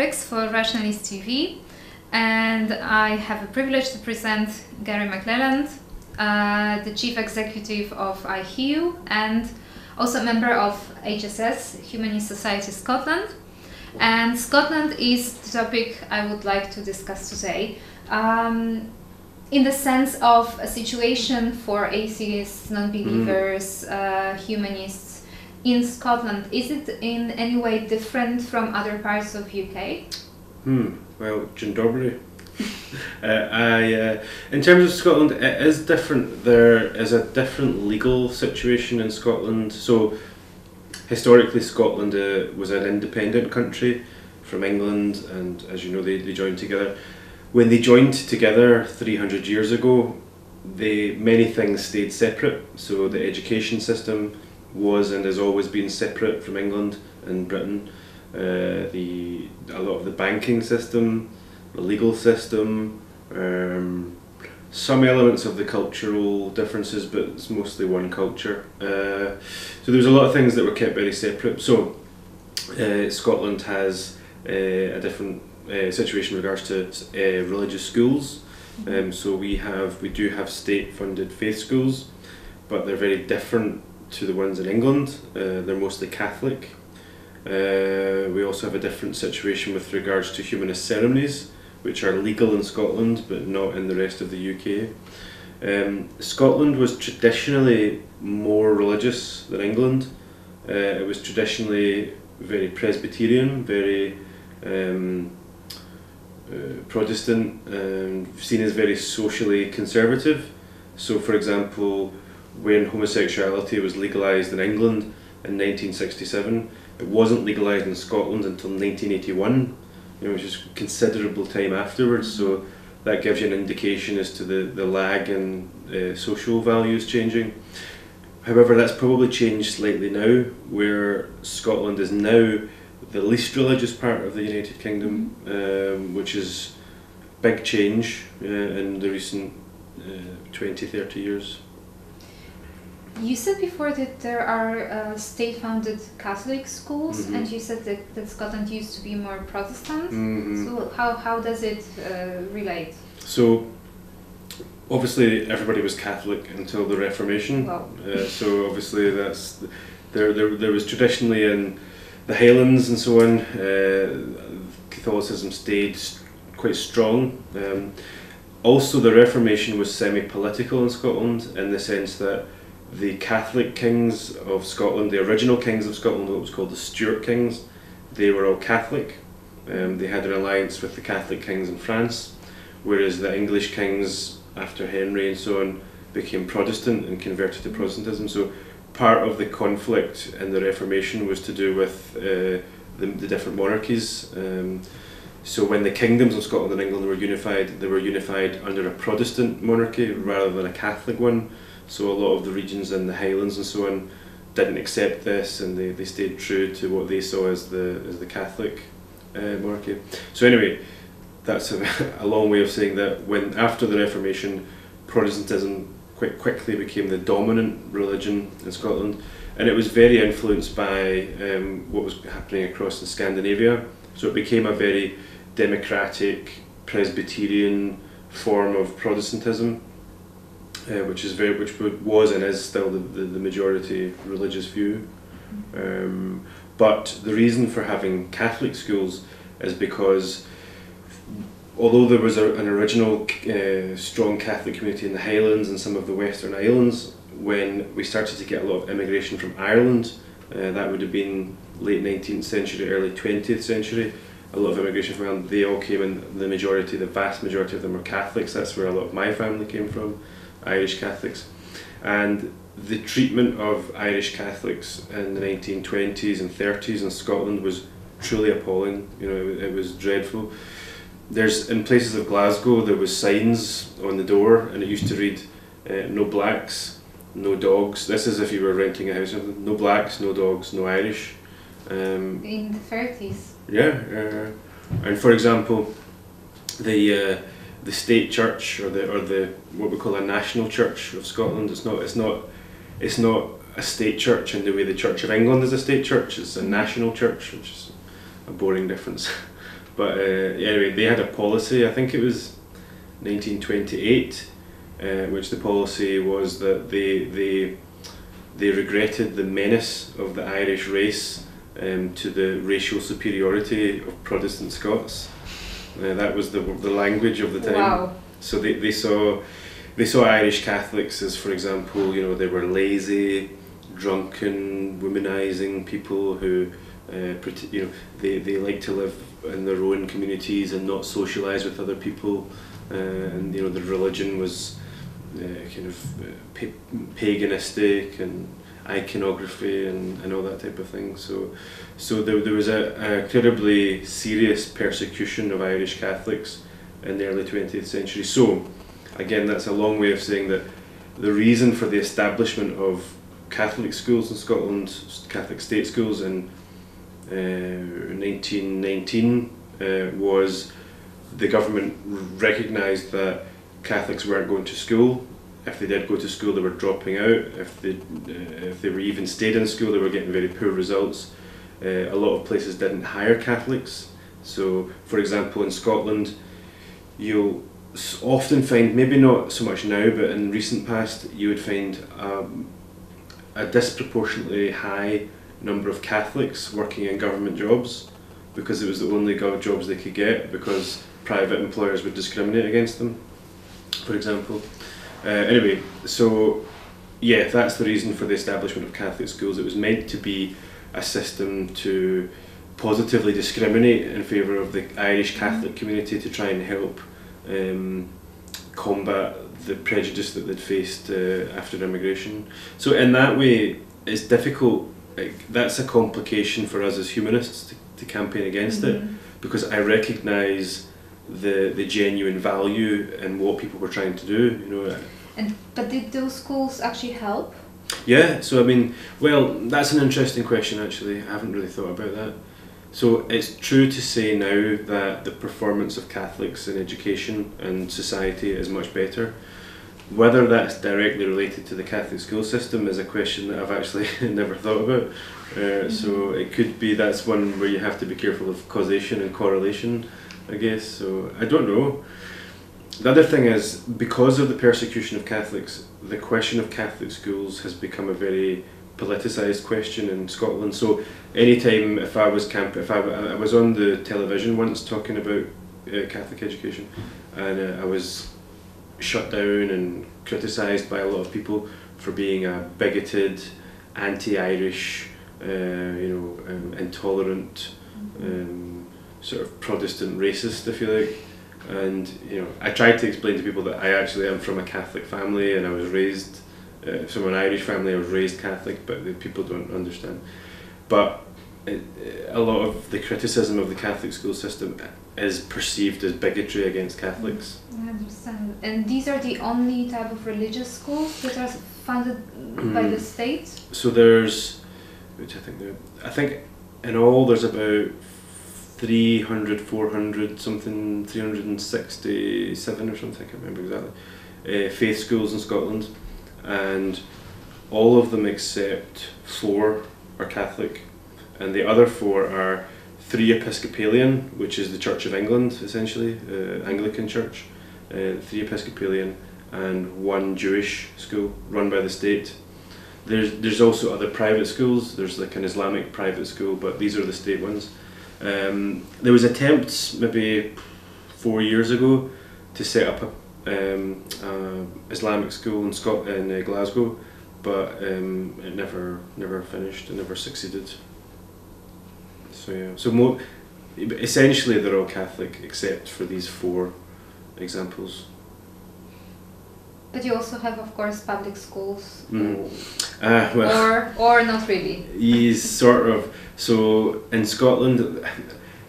Bryx for Racjonalista.tv, and I have a privilege to present Gary McLelland, the Chief Executive of IHU and also a member of HSS, Humanist Society Scotland. And Scotland is the topic I would like to discuss today. In the sense of a situation for atheists, non-believers, humanists in Scotland, is it in any way different from other parts of UK? Well, Dzień dobry. In terms of Scotland, it is different. There is a different legal situation in Scotland. So, historically, Scotland was an independent country from England, and as you know, they joined together. When they joined together 300 years ago, many things stayed separate. So the education system was and has always been separate from England and Britain. A lot of the banking system, the legal system, some elements of the cultural differences, but it's mostly one culture. So there's a lot of things that were kept very separate. So Scotland has a different situation in regards to religious schools. So we do have state-funded faith schools, but they're very different to the ones in England. They're mostly Catholic. We also have a different situation with regards to humanist ceremonies, which are legal in Scotland but not in the rest of the UK. Scotland was traditionally more religious than England. It was traditionally very Presbyterian, very Protestant, seen as very socially conservative. So for example, when homosexuality was legalised in England in 1967, it wasn't legalised in Scotland until 1981, which is considerable time afterwards. So that gives you an indication as to the lag in social values changing. However, that's probably changed slightly now, where Scotland is now the least religious part of the United Kingdom, which is a big change in the recent 20-30 years. You said before that there are state-founded Catholic schools, and you said that Scotland used to be more Protestant. So how does it relate? So obviously everybody was Catholic until the Reformation. Wow. So obviously there was traditionally in the Highlands and so on, Catholicism stayed quite strong. Also the Reformation was semi-political in Scotland, in the sense that the Catholic kings of Scotland, the original kings of Scotland, what was called the Stuart kings, they were all Catholic. They had an alliance with the Catholic kings in France, whereas the English kings, after Henry and so on, became Protestant and converted to Protestantism. So part of the conflict in the Reformation was to do with the different monarchies. So when the kingdoms of Scotland and England were unified, they were unified under a Protestant monarchy rather than a Catholic one. So a lot of the regions in the Highlands and so on didn't accept this, and they stayed true to what they saw as the Catholic monarchy. So anyway, that's a long way of saying that when after the Reformation, Protestantism quite quickly became the dominant religion in Scotland, and it was very influenced by what was happening across in Scandinavia. So it became a very democratic, Presbyterian form of Protestantism, which was and is still the majority religious view. But the reason for having Catholic schools is because although there was an original strong Catholic community in the Highlands and some of the Western Islands, when we started to get a lot of immigration from Ireland, that would have been late 19th century, early 20th century, a lot of immigration from Ireland, they all came in, the vast majority of them were Catholics. That's where a lot of my family came from, Irish Catholics. And the treatment of Irish Catholics in the 1920s and 30s in Scotland was truly appalling. It was dreadful. In places of Glasgow, there was signs on the door, and it used to read, no blacks, no dogs. This is if you were renting a house. No blacks, no dogs, no Irish. In the 30s? Yeah. And for example, the state church, or the what we call a national church of Scotland, it's not a state church in the way the Church of England is a state church. It's a national church, which is a boring difference. But anyway, they had a policy, I think it was 1928, which the policy was that they regretted the menace of the Irish race to the racial superiority of Protestant Scots. That was the language of the time. Wow. So they saw Irish Catholics as, for example, you know, they were lazy, drunken, womanizing people who, you know, they like to live in their own communities and not socialize with other people, and you know, the religion was kind of paganistic and iconography and all that type of thing. So there was a incredibly serious persecution of Irish Catholics in the early 20th century. So again, that's a long way of saying that the reason for the establishment of Catholic schools in Scotland, Catholic state schools in 1919, was the government recognised that Catholics weren't going to school. If they did go to school, they were dropping out. If they were even stayed in school, they were getting very poor results. A lot of places didn't hire Catholics. So, for example, in Scotland, you'll often find, maybe not so much now, but in recent past, you would find a disproportionately high number of Catholics working in government jobs, because it was the only jobs they could get, because private employers would discriminate against them, for example. Anyway, so yeah, that's the reason for the establishment of Catholic schools. It was meant to be a system to positively discriminate in favour of the Irish Catholic community, to try and help combat the prejudice that they'd faced after immigration. So in that way, it's difficult. That's a complication for us as humanists to campaign against it, because I recognise the genuine value in what people were trying to do, you know. But did those schools actually help? Yeah, so I mean, well, that's an interesting question actually. I haven't really thought about that. So it's true to say now that the performance of Catholics in education and society is much better. Whether that's directly related to the Catholic school system is a question that I've actually never thought about. So it could be that's one where you have to be careful of causation and correlation, I guess. So I don't know. The other thing is, because of the persecution of Catholics, the question of Catholic schools has become a very politicised question in Scotland. So anytime if I was on the television once talking about Catholic education, and I was shut down and criticised by a lot of people for being a bigoted, anti-Irish, intolerant, sort of Protestant racist, if you like. And you know, I tried to explain to people that I actually am from a Catholic family, and I was raised from an Irish family. I was raised Catholic, but the people don't understand. But a lot of the criticism of the Catholic school system is perceived as bigotry against Catholics. I understand. And these are the only type of religious schools that are funded by the state? So there's, which I think in all there's about 300, 400 something, 367 or something, I can't remember exactly, faith schools in Scotland, and all of them except 4 are Catholic, and the other 4 are 3 Episcopalian, which is the Church of England essentially, Anglican Church, 3 Episcopalian, and 1 Jewish school run by the state. There's also other private schools. There's like an Islamic private school, but these are the state ones. There was attempts maybe 4 years ago to set up a Islamic school in Glasgow, but it never finished. It never succeeded. So yeah, so essentially they're all Catholic except for these 4 examples. But you also have, of course, public schools, well, or not really. Yes, sort of. So in Scotland,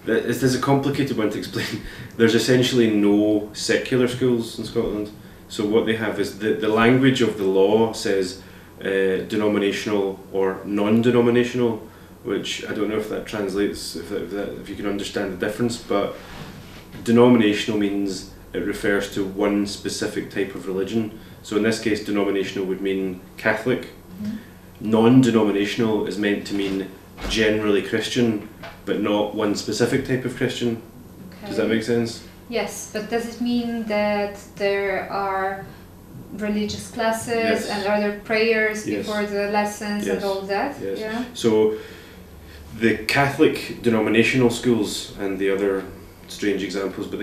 this is a complicated one to explain. There's essentially no secular schools in Scotland. So what they have is the language of the law says denominational or non-denominational, which I don't know if that translates, if you can understand the difference, but denominational means it refers to one specific type of religion. So in this case, denominational would mean Catholic. Non-denominational is meant to mean generally Christian, but not one specific type of Christian. Does that make sense? Yes, but does it mean that there are religious classes and other prayers before the lessons and all that? Yes. Yeah. So the Catholic denominational schools and the other strange examples, but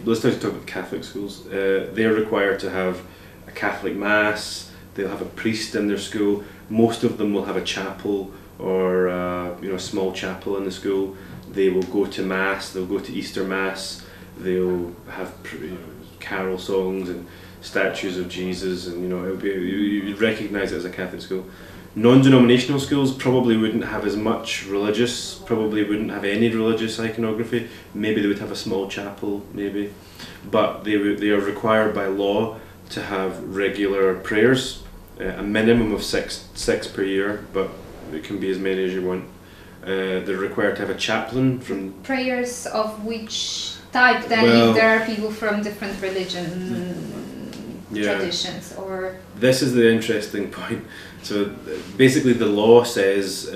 let's talk about Catholic schools. They're required to have a Catholic mass. They'll have a priest in their school. Most of them will have a chapel or a small chapel in the school. They will go to mass. They'll go to Easter mass. They'll have carol songs and statues of Jesus, and it'll be, you'd recognise it as a Catholic school. Non-denominational schools probably wouldn't have as much religious, probably wouldn't have any religious iconography. Maybe they would have a small chapel, maybe, but they are required by law to have regular prayers, a minimum of six per year, but it can be as many as you want. They're required to have a chaplain from... Prayers of which type then, if there are people from different traditions, or... This is the interesting point. So basically the law says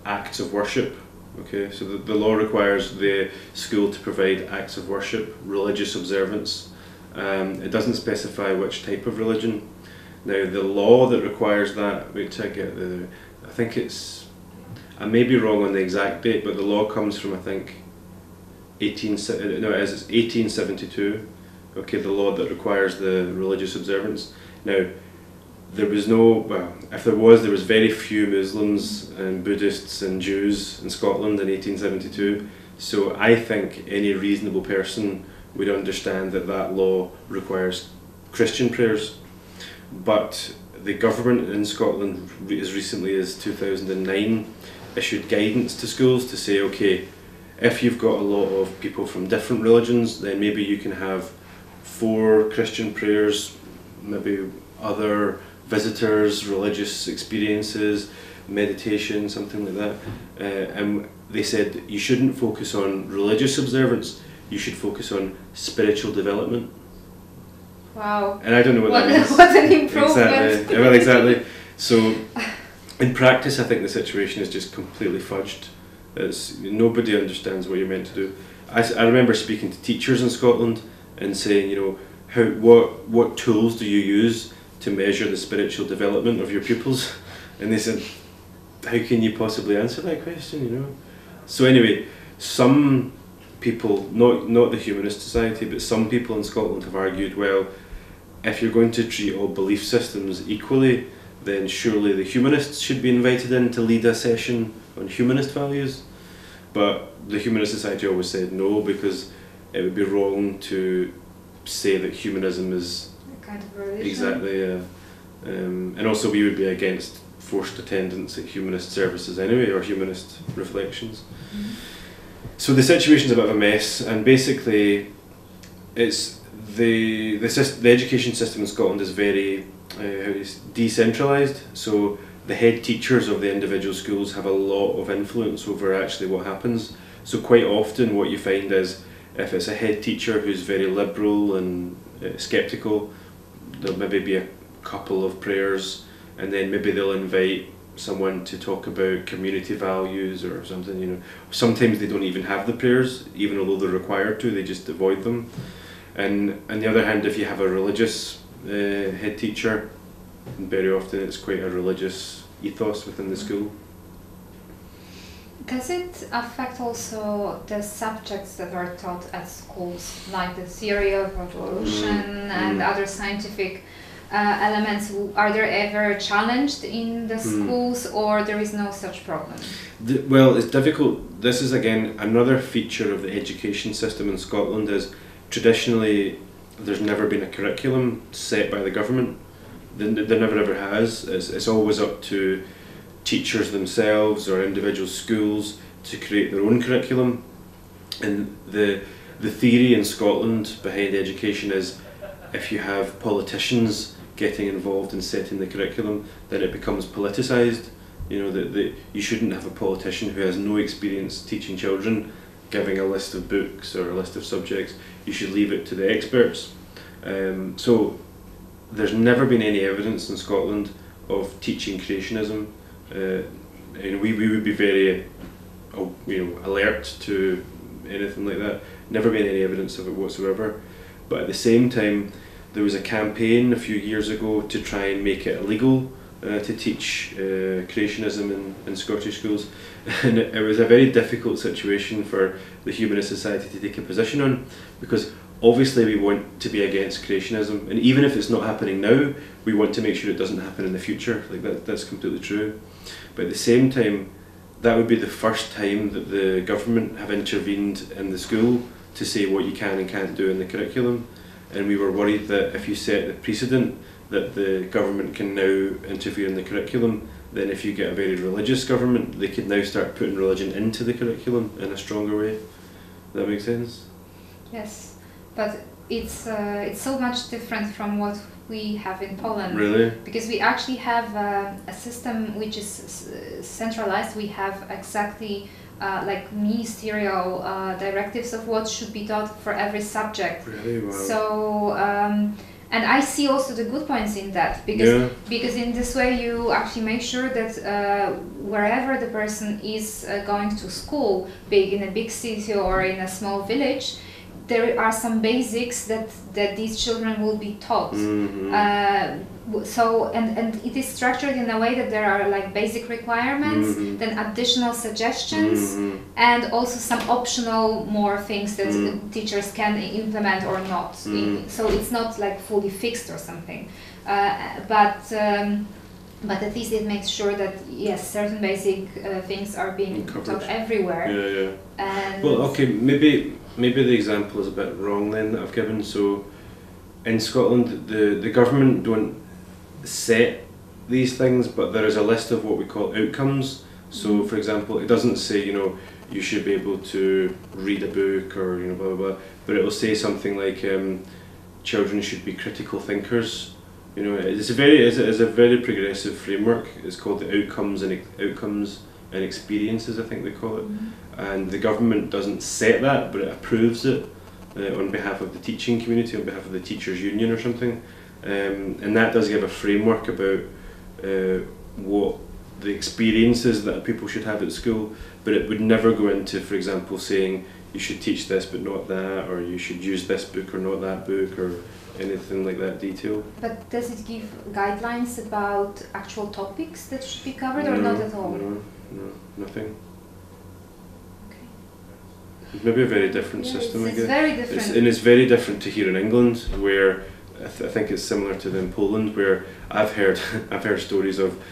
acts of worship. Okay, so the law requires the school to provide acts of worship, religious observance. It doesn't specify which type of religion. Now the law that requires that, I think it's, I may be wrong on the exact date, but the law comes from, I think, it's 1872. Okay, the law that requires the religious observance. Now, there was if there was very few Muslims and Buddhists and Jews in Scotland in 1872. So I think any reasonable person would understand that law requires Christian prayers. But the government in Scotland, as recently as 2009, issued guidance to schools to say, okay, if you've got a lot of people from different religions, then maybe you can have 4 Christian prayers, maybe other visitors, religious experiences, meditation, something like that. And they said you shouldn't focus on religious observance, you should focus on spiritual development. Wow. And I don't know what that means. What an improvement. Exactly. Well, exactly. So in practice, I think the situation is just completely fudged. Nobody understands what you're meant to do. I remember speaking to teachers in Scotland and saying, what tools do you use to measure the spiritual development of your pupils? And they said, how can you possibly answer that question, So anyway, some people, not the Humanist Society, but some people in Scotland have argued, well, if you're going to treat all belief systems equally, then surely the Humanists should be invited in to lead a session on humanist values. But the Humanist Society always said no, because it would be wrong to say that humanism is a kind of religion. Exactly, and also we would be against forced attendance at humanist services anyway, or humanist reflections. Mm-hmm. So the situation's a bit of a mess, and basically it's the education system in Scotland is very decentralised, so the head teachers of the individual schools have a lot of influence over actually what happens. So quite often what you find is, if it's a head teacher who's very liberal and sceptical, there'll maybe be a couple of prayers, and then maybe they'll invite someone to talk about community values or something. Sometimes they don't even have the prayers, even although they're required to, they just avoid them. And on the other hand, if you have a religious head teacher, very often it's quite a religious ethos within the school. Does it affect also the subjects that are taught at schools, like the theory of evolution and other scientific elements? Are they ever challenged in the schools, or there is no such problem? Well, it's difficult. This is again another feature of the education system in Scotland, is traditionally there's never been a curriculum set by the government. There never ever has. It's always up to teachers themselves or individual schools to create their own curriculum. And the theory in Scotland behind education is, if you have politicians getting involved in setting the curriculum, then it becomes politicised. You shouldn't have a politician who has no experience teaching children giving a list of books or a list of subjects. You should leave it to the experts. So there's never been any evidence in Scotland of teaching creationism. And we would be very alert to anything like that. Never been any evidence of it whatsoever. But at the same time, there was a campaign a few years ago to try and make it illegal to teach creationism in Scottish schools, and it was a very difficult situation for the Humanist Society to take a position on, because obviously we want to be against creationism, and even if it's not happening now, we want to make sure it doesn't happen in the future. Like that's completely true. But at the same time, that would be the first time that the government have intervened in the school to say what you can and can't do in the curriculum, and we were worried that if you set the precedent that the government can now interfere in the curriculum, then if you get a very religious government, they could now start putting religion into the curriculum in a stronger way. Does that make sense? Yes, but it's so much different from what we have in Poland. Really? Because we actually have a system which is centralized. We have exactly like ministerial directives of what should be taught for every subject. Really? Wow. So. And I see also the good points in that, because in this way you actually make sure that wherever the person is going to school, be it in a big city or in a small village, there are some basics that these children will be taught. So and it is structured in a way that there are like basic requirements, then additional suggestions, and also some optional more things that teachers can implement or not. So it's not like fully fixed or something, but at least it makes sure that yes, certain basic things are being taught everywhere. Yeah. And well, okay, maybe the example is a bit wrong then that I've given. So in Scotland, the government don't set these things, but there is a list of what we call outcomes. So for example, it doesn't say, you know, you should be able to read a book or, you know, blah blah blah, but it will say something like children should be critical thinkers. You know, it's a very progressive framework. It's called the outcomes and experiences, I think they call it. And the government doesn't set that, but it approves it on behalf of the teaching community, on behalf of the teachers' union or something. And that does give a framework about what the experiences that people should have at school, but it would never go into, for example, saying you should teach this but not that, or you should use this book or not that book, or anything like that detail. But does it give guidelines about actual topics that should be covered, or not at all? No, nothing. Okay. It's maybe a very different system, I guess. It's very different. And it's very different to here in England, where I think it's similar to in Poland, where I've heard stories of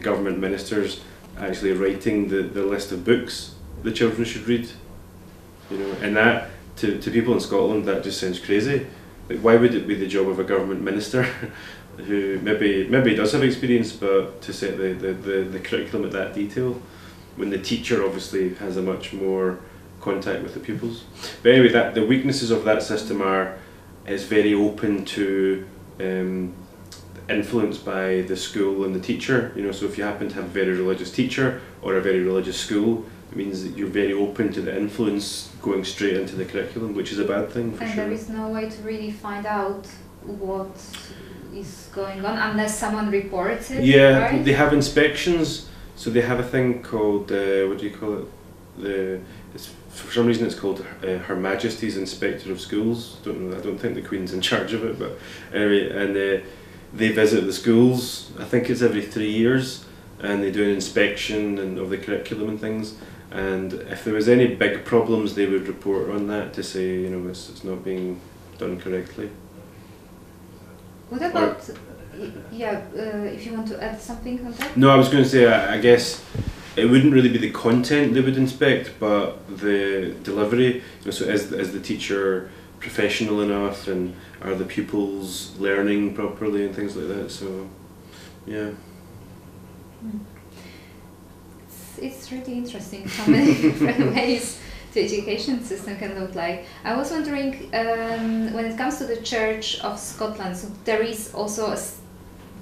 government ministers actually writing the list of books the children should read. You know, and that to people in Scotland, that just sounds crazy. Like, why would it be the job of a government minister who maybe does have experience, but to set the curriculum at that detail, when the teacher obviously has a much more contact with the pupils. But anyway, the weaknesses of that system is very open to influence by the school and the teacher. You know, so if you happen to have a very religious teacher or a very religious school, it means that you're very open to the influence going straight into the curriculum, which is a bad thing for sure. And there is no way to really find out what is going on unless someone reports it. Yeah, right? They have inspections. So they have a thing called what do you call it? For some reason it's called Her Majesty's Inspector of Schools. I don't think the Queen's in charge of it, but anyway, and they visit the schools. I think it's every 3 years, and they do an inspection of the curriculum and things. And if there was any big problems, they would report on that to say, you know, it's not being done correctly. What about, if you want to add something on that? No, I was going to say, I guess it wouldn't really be the content they would inspect, but the delivery. You know, so is the teacher professional enough, and are the pupils learning properly and things like that? So, yeah. It's really interesting how many different ways the education system can look like. I was wondering, when it comes to the Church of Scotland, so there is also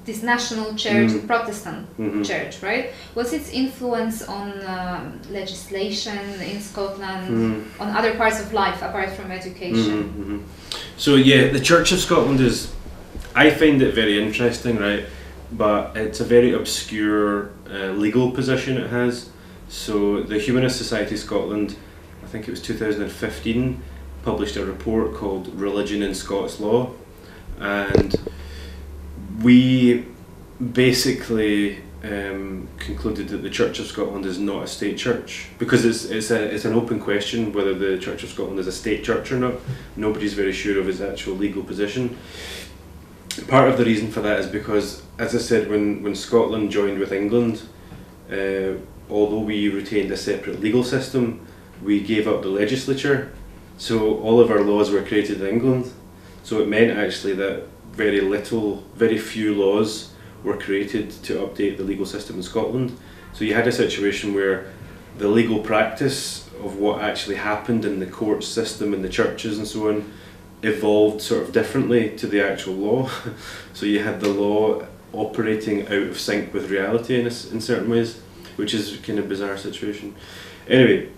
this national church, Protestant church, right? What's its influence on legislation in Scotland, on other parts of life apart from education? So yeah, the Church of Scotland I find it very interesting, right? But it's a very obscure legal position it has. So the Humanist Society Scotland I think it was 2015, published a report called Religion in Scots Law, and we basically concluded that the Church of Scotland is not a state church, because it's an open question whether the Church of Scotland is a state church or not. Nobody's very sure of its actual legal position. Part of the reason for that is because, as I said, when Scotland joined with England, although we retained a separate legal system, we gave up the legislature, so all of our laws were created in England. So it meant actually that very few laws were created to update the legal system in Scotland. So you had a situation where the legal practice of what actually happened in the court system and the churches and so on evolved sort of differently to the actual law. So you had the law operating out of sync with reality in certain ways, which is a kind of bizarre situation. Anyway,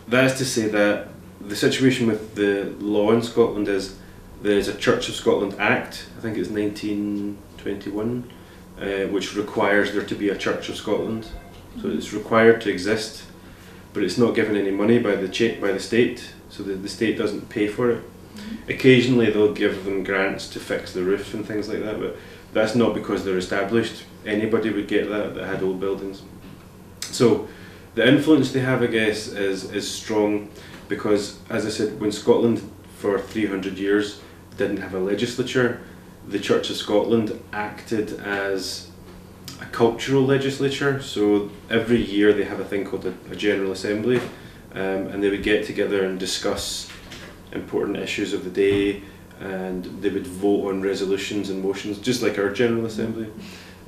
that is to say that the situation with the law in Scotland is there's a Church of Scotland Act, I think it's 1921, which requires there to be a Church of Scotland. So it's required to exist, but it's not given any money by the state, so the state doesn't pay for it. Occasionally they'll give them grants to fix the roof and things like that, but that's not because they're established. Anybody would get that had old buildings. So the influence they have, I guess, is strong because, as I said, when Scotland for 300 years didn't have a legislature, the Church of Scotland acted as a cultural legislature. So every year they have a thing called a General Assembly, and they would get together and discuss important issues of the day, and they would vote on resolutions and motions, just like our General Assembly.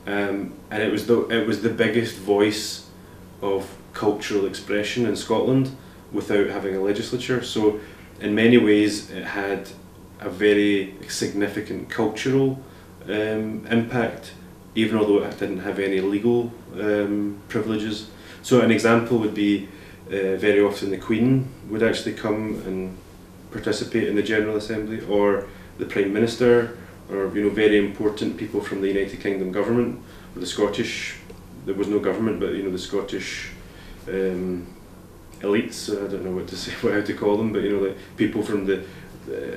And it was the biggest voice of cultural expression in Scotland without having a legislature. So in many ways it had a very significant cultural impact, even although it didn't have any legal privileges. So an example would be very often the Queen would actually come and participate in the General Assembly, or the Prime Minister, or very important people from the United Kingdom government, or the Scottish. There was no government, but the Scottish elites. I don't know what to say, how to call them, but like people from the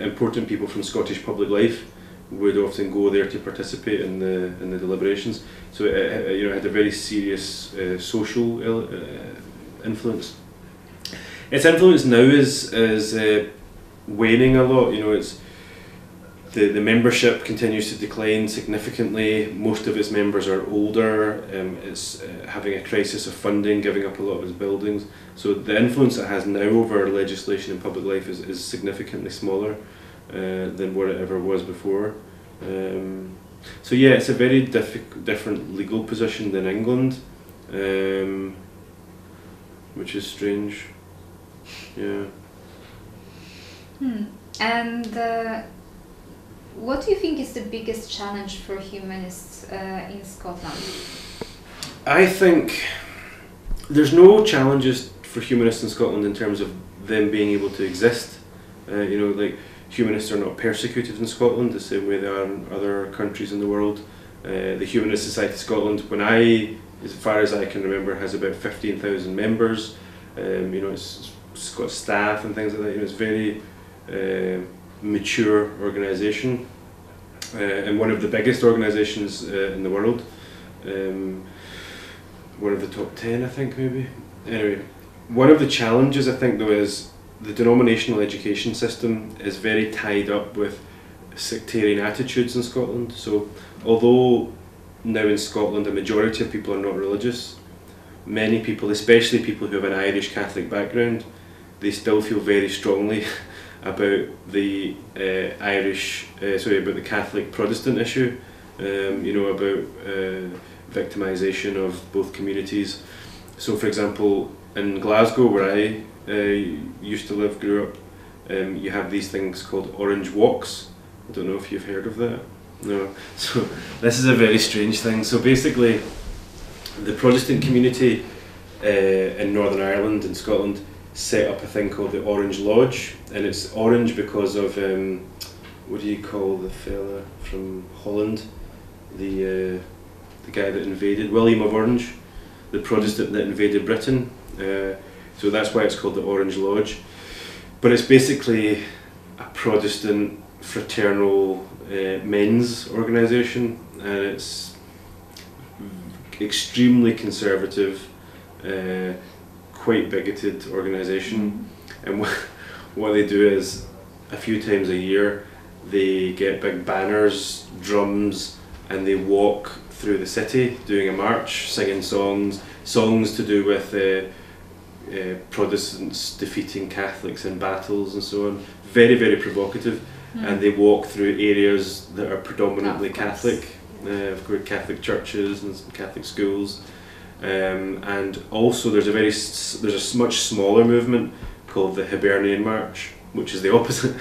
important people from Scottish public life would often go there to participate in the deliberations. So it had a very serious social influence. Its influence now is waning a lot. It's the membership continues to decline significantly. Most of its members are older. It's having a crisis of funding, giving up a lot of its buildings. So the influence it has now over legislation and public life is significantly smaller than what it ever was before. So yeah, it's a very different legal position than England, which is strange. Yeah. And what do you think is the biggest challenge for humanists in Scotland? I think there's no challenges for humanists in Scotland in terms of them being able to exist. Like humanists are not persecuted in Scotland the same way they are in other countries in the world. The Humanist Society of Scotland, as far as I can remember, has about 15,000 members. It's got staff and things like that. It's very mature organisation, and one of the biggest organisations in the world. One of the top 10, I think, maybe. Anyway, one of the challenges, I think, though, is the denominational education system is very tied up with sectarian attitudes in Scotland. So although now in Scotland a majority of people are not religious, many people, especially people who have an Irish Catholic background, they still feel very strongly about the about the Catholic Protestant issue, about victimisation of both communities. So for example, in Glasgow, where I used to live, grew up, you have these things called orange walks. I don't know if you've heard of that. No. So this is a very strange thing. So basically, the Protestant community in Northern Ireland and Scotland set up a thing called the Orange Lodge, and it's orange because of what do you call the fella from Holland, the guy that invaded, William of Orange, the Protestant that invaded Britain. So that's why it's called the Orange Lodge. but it's basically a Protestant fraternal men's organisation, and it's extremely conservative, quite bigoted organisation. And what they do is, a few times a year, they get big banners, drums, and they walk through the city doing a march, singing songs to do with Protestants defeating Catholics in battles and so on. Very, very provocative. And they walk through areas that are predominantly Catholic, of course, Catholic churches and some Catholic schools. And also there's a much smaller movement called the Hibernian March, which is the opposite,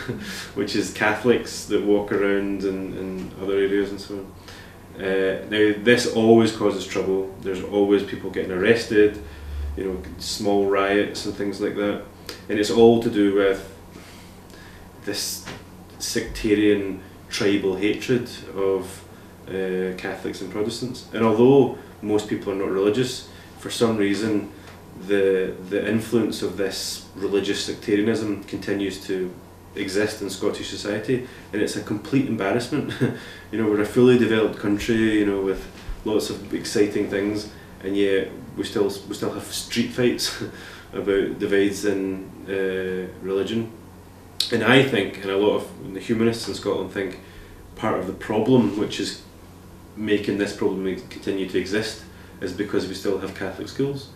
which is Catholics that walk around in other areas and so on. Now this always causes trouble. There's always people getting arrested, small riots and things like that, and it's all to do with this sectarian tribal hatred of Catholics and Protestants. And although most people are not religious, for some reason the influence of this religious sectarianism continues to exist in Scottish society, and it's a complete embarrassment. We're a fully developed country, with lots of exciting things, and yet we still have street fights about divides in religion. And I think, and a lot of the humanists in Scotland think, part of the problem which is making this problem continue to exist is because we still have Catholic schools.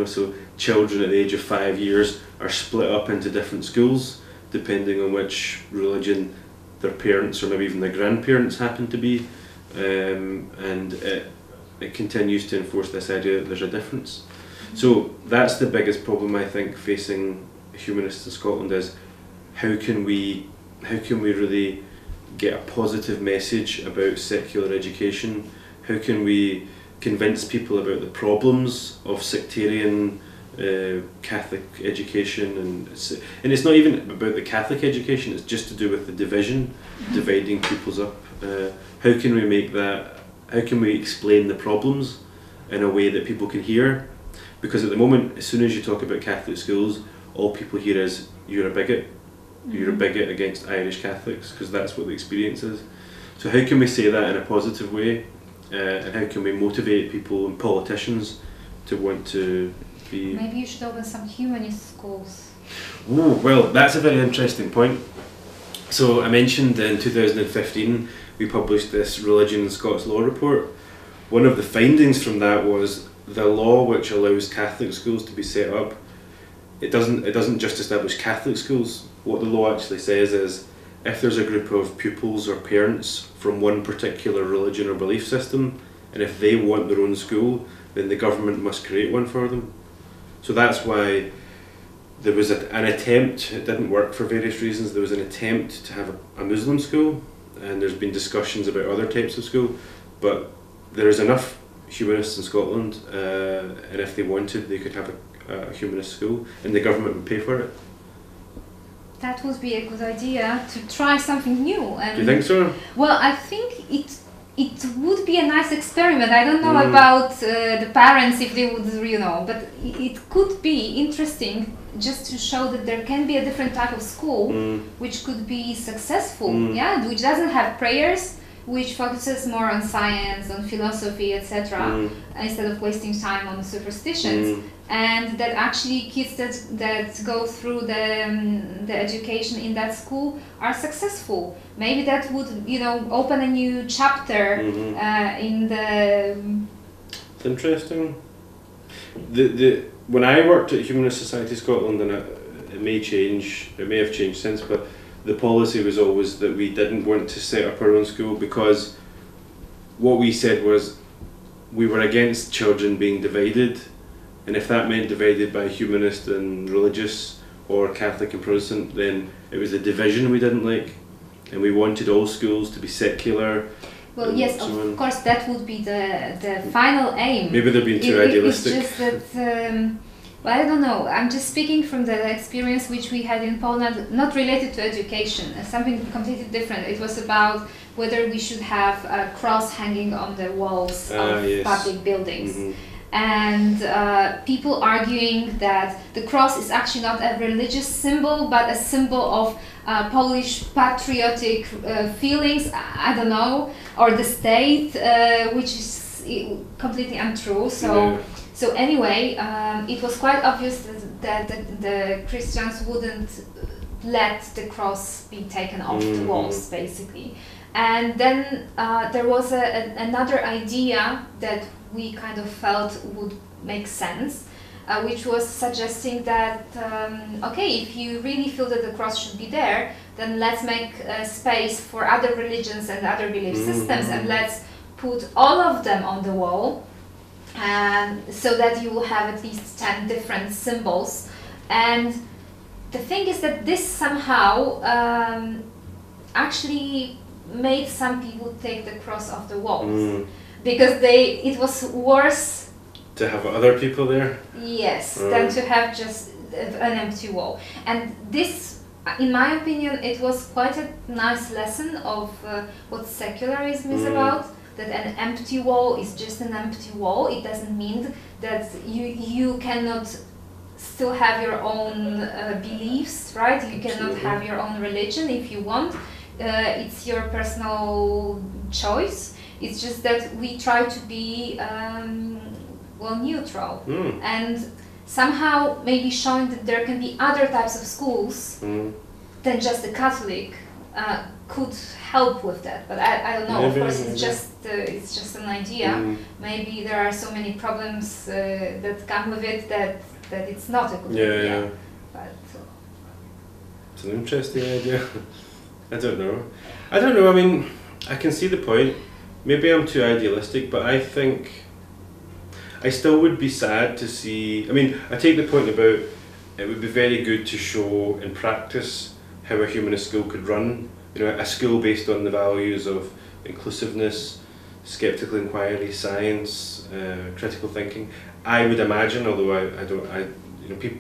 So children at the age of 5 years are split up into different schools depending on which religion their parents or maybe even their grandparents happen to be, and it continues to enforce this idea that there's a difference. So that's the biggest problem I think facing humanists in Scotland, is how can we really get a positive message about secular education? How can we convince people about the problems of sectarian Catholic education? And it's not even about the Catholic education, it's just to do with the division, dividing pupils up. How can we make that, how can we explain the problems in a way that people can hear? Because at the moment, as soon as you talk about Catholic schools, all people hear is, you're a bigot. You're a bigot against Irish Catholics, because that's what the experience is. So how can we say that in a positive way, and how can we motivate people and politicians to want to be... Maybe you should open some humanist schools. Oh, well, that's a very interesting point. So I mentioned in 2015 we published this Religion and Scots Law report. One of the findings from that was the law which allows Catholic schools to be set up, it doesn't just establish Catholic schools. What the law actually says is, if there's a group of pupils or parents from one particular religion or belief system, and if they want their own school, then the government must create one for them. So that's why there was an attempt, it didn't work for various reasons, there was an attempt to have a Muslim school, and there's been discussions about other types of school, but there is enough humanists in Scotland, and if they wanted they could have a humanist school, and the government would pay for it. That would be a good idea, to try something new. And do you think so? Well, I think it would be a nice experiment. I don't know about the parents, if they would, but it could be interesting just to show that there can be a different type of school which could be successful, which doesn't have prayers, which focuses more on science, on philosophy, etc., instead of wasting time on superstitions. And that actually kids that go through the education in that school are successful. Maybe that would open a new chapter in the... It's interesting. When I worked at Humanist Society Scotland, and it may have changed since, but the policy was always that we didn't want to set up our own school, because what we said was we were against children being divided. And if that meant divided by humanist and religious, or Catholic and Protestant, then it was the division we didn't like, and we wanted all schools to be secular. Well, yes, of course, that would be the final aim. Maybe they're being too idealistic. It's just that, well, I don't know, I'm just speaking from the experience which we had in Poland, not related to education, something completely different. It was about whether we should have a cross hanging on the walls of public buildings. and people arguing that the cross is actually not a religious symbol but a symbol of Polish patriotic feelings, I don't know, or the state, which is completely untrue. So anyway, it was quite obvious that the Christians wouldn't let the cross be taken off the walls, basically. And then there was another idea that we kind of felt would make sense, which was suggesting that, okay, if you really feel that the cross should be there, then let's make space for other religions and other belief systems, and let's put all of them on the wall, so that you will have at least 10 different symbols. And the thing is that this somehow actually made some people take the cross off the walls, because it was worse to have other people there, than to have just an empty wall. And this, in my opinion, it was quite a nice lesson of what secularism is about. That an empty wall is just an empty wall. It doesn't mean that you cannot still have your own beliefs, right? You cannot have your own religion if you want. It's your personal choice. It's just that we try to be neutral, and somehow maybe showing that there can be other types of schools than just the Catholic could help with that. But I don't know. Maybe, of course, it's just an idea. Maybe there are so many problems that come with it that it's not a good idea. Yeah. But it's an interesting idea. I don't know. I mean, I can see the point. Maybe I'm too idealistic, but I think I still would be sad to see. I mean, I take the point about it would be very good to show in practice how a humanist school could run. You know, a school based on the values of inclusiveness, skeptical inquiry, science, critical thinking. I would imagine, although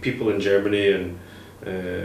people in Germany and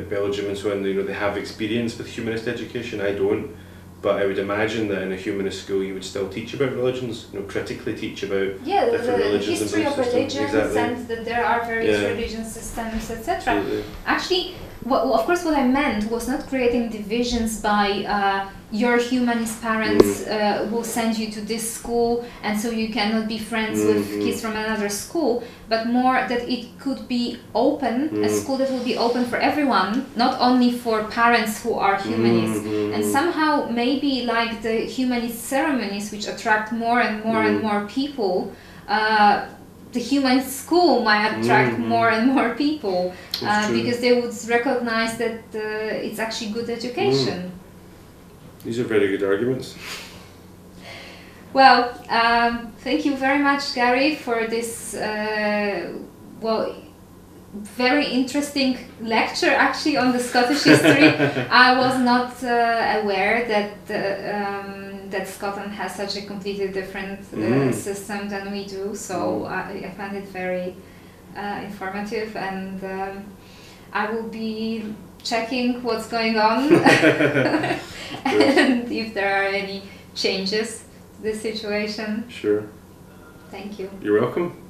Belgium and so on, they have experience with humanist education. I don't, but I would imagine that in a humanist school you would still teach about religions, critically teach about different religions, history of religions, and that there are various religion systems, etc. Actually, of course, what I meant was not creating divisions by your humanist parents will send you to this school, and so you cannot be friends with kids from another school, but more that it could be open, a school that will be open for everyone, not only for parents who are humanists. And somehow maybe like the humanist ceremonies, which attract more and more and more people, the humanist school might attract more and more people, because they would recognize that it's actually good education. These are very good arguments. Well, thank you very much, Gary, for this very interesting lecture actually on the Scottish history. I was not aware that Scotland has such a completely different system than we do, so I find it very informative, and I will be checking what's going on and if there are any changes to the situation. Sure. Thank you. You're welcome.